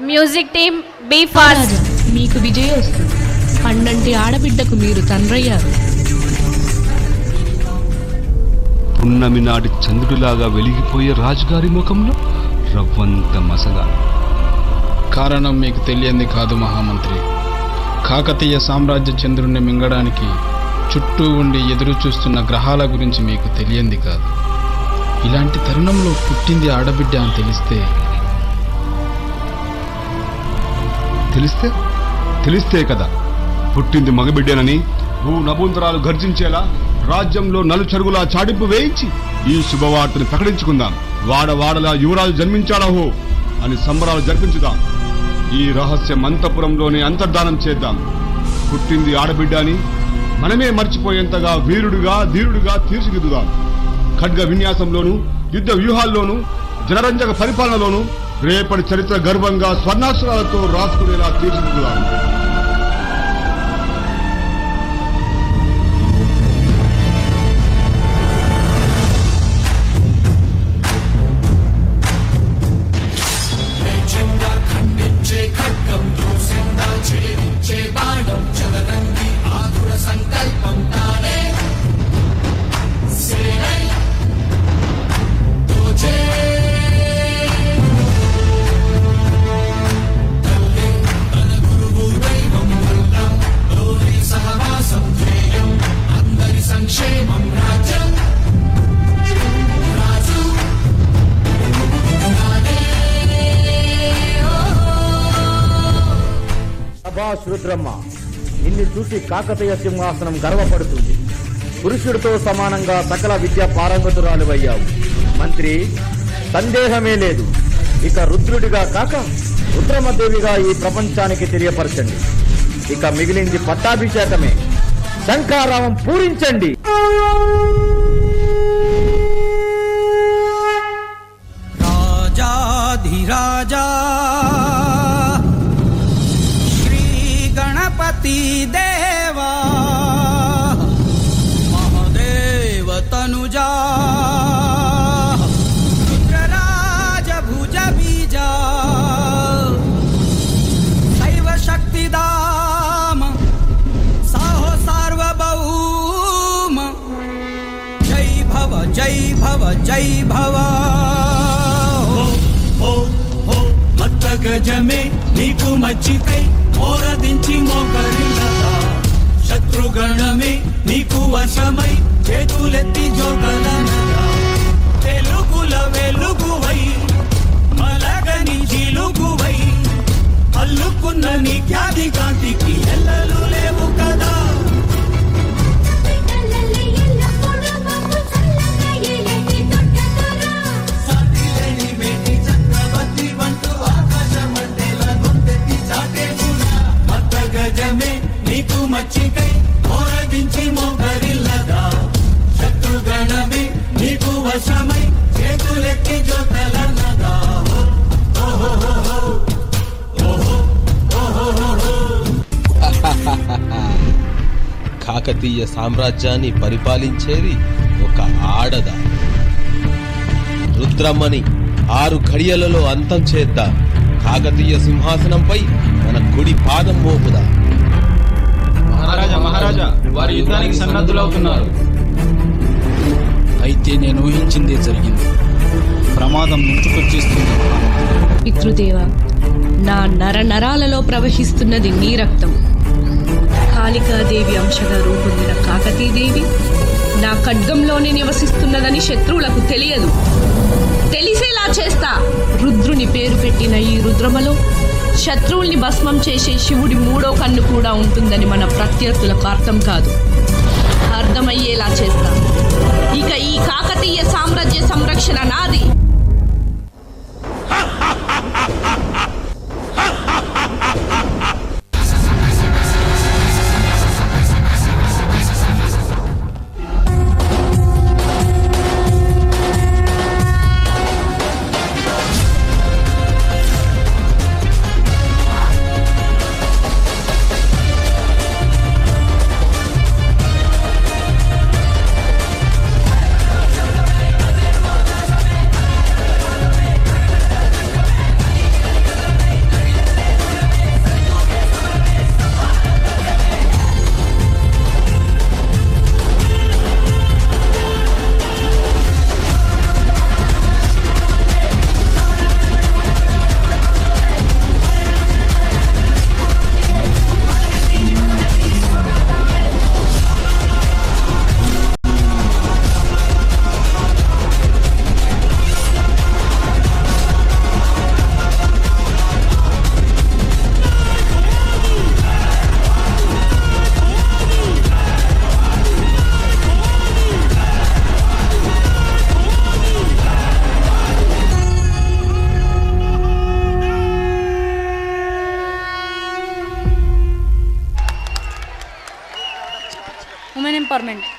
Music team be fast. మీకు విజయం వస్తుంది. పండంటి ఆడబిడ్డకు మీరు తండ్రయ్యారు. పున్నమి నాటి చంద్రుడిలాగా వెలిగిపోయే రాజుగారి ముఖంలో రవ్వంత మసగా. కారణం మీకు తెలియంది కాదు మహామంత్రి. కాకతీయ సామ్రాజ్య చంద్రుణ్ణి మింగడానికి చుట్టూ ఉండి ఎదురు చూస్తున్న గ్రహాల గురించి మీకు తెలియంది కాదు. ఇలాంటి తరుణంలో పుట్టింది ఆడబిడ్డ అని తెలిస్తే కదా పుట్టింది మగబిడ్డేనని భూ నభూంతరాలు గర్జించేలా రాజ్యంలో నలుచెరుగులా చాటింపు వేయించి ఈ శుభవార్తను ప్రకటించుకుందాం. వాడవాడలా యువరాజు జన్మించాడహో అని సంబరాలు జరిపించుదాం. ఈ రహస్యం అంతఃపురంలోనే అంతర్ధానం చేద్దాం. పుట్టింది ఆడబిడ్డ అని మనమే మర్చిపోయేంతగా వీరుడుగా ధీరుడుగా తీర్చిదిద్దుదాం. ఖడ్గ విన్యాసంలోనూ యుద్ధ వ్యూహాల్లోనూ జనరంజక పరిపాలనలోనూ రేపటి చరిత్ర గర్వంగా స్వర్ణాక్షరాలతో రాసుకునేలా తీర్చిదిద్దుదాం. రుద్రమ్మ, నిన్ను చూసి కాకతీయ సింహాసనం గర్వపడుతుంది. పురుషుడితో సమానంగా సకల విద్యా పారంగతురాలువయ్యావు. మంత్రి, సందేహమే లేదు. ఇక రుద్రుడిగా కాక రుద్రమదేవిగా ఈ ప్రపంచానికి తెలియపరచండి. ఇక మిగిలింది పట్టాభిషేకమే. శంఖారావం పూరించండి. రాజాధిరాజా దేవా మహదేవ తనుజా రుద్రరాజ భుజ బీజా శైవ శక్తిదామ సాహో సార్వభౌమ జై భవ జై భవ జై భవ. మత్త గజమే నీకు మచ్చికై మోరదించి మోకరిల్లదా. శత్రుగణమే నీకు వశమై చేతులెత్తి జోగలనదా. తెలుగుల వెలుగువై మలగని జిలుగువై అల్లుకున్న నీ ఖ్యాతి కాంతికి ఎల్లలు లేవు కదా. నీకు మచ్చికై మోరదించి మోకరిల్లదా. శత్రుగణమే నీకు వశమై చేతులెత్తి జోతలన్నదా. కాకతీయ సామ్రాజ్యాన్ని పరిపాలించేది ఒక ఆడద. రుద్రమ్మని 6 ఘడియలలో అంతం చేద్దాం. కాకతీయ సింహాసనంపై మన కుడి పాదం మోపుదా. మహారాజా, వారి యుద్ధానికి సన్నద్ధులవుతున్నారు. అయితే నేను ఊహించిందే జరిగింది. ప్రమాదం ముంచుకొచ్చేస్తుంది. పితృదేవ, నా నరాలలో ప్రవహిస్తున్నది నీ రక్తం. కాళికాదేవి అంశగా రూపొందిన కాకతీదేవి నా ఖడ్గంలోనే నివసిస్తున్నదని శత్రువులకు తెలియదు. తెలిసేలా చేస్తా. రుద్రుని పేరు పెట్టిన ఈ రుద్రమలో శత్రువుల్ని భస్మం చేసే శివుడి 3వ కన్ను కూడా ఉంటుందని మన ప్రత్యర్థులకు అర్థం కాదు. అర్థమయ్యేలా చేస్తా. ఇక ఈ కాకతీయ సామ్రాజ్య సంరక్షణ నాది. ఎంపవర్మెంట్.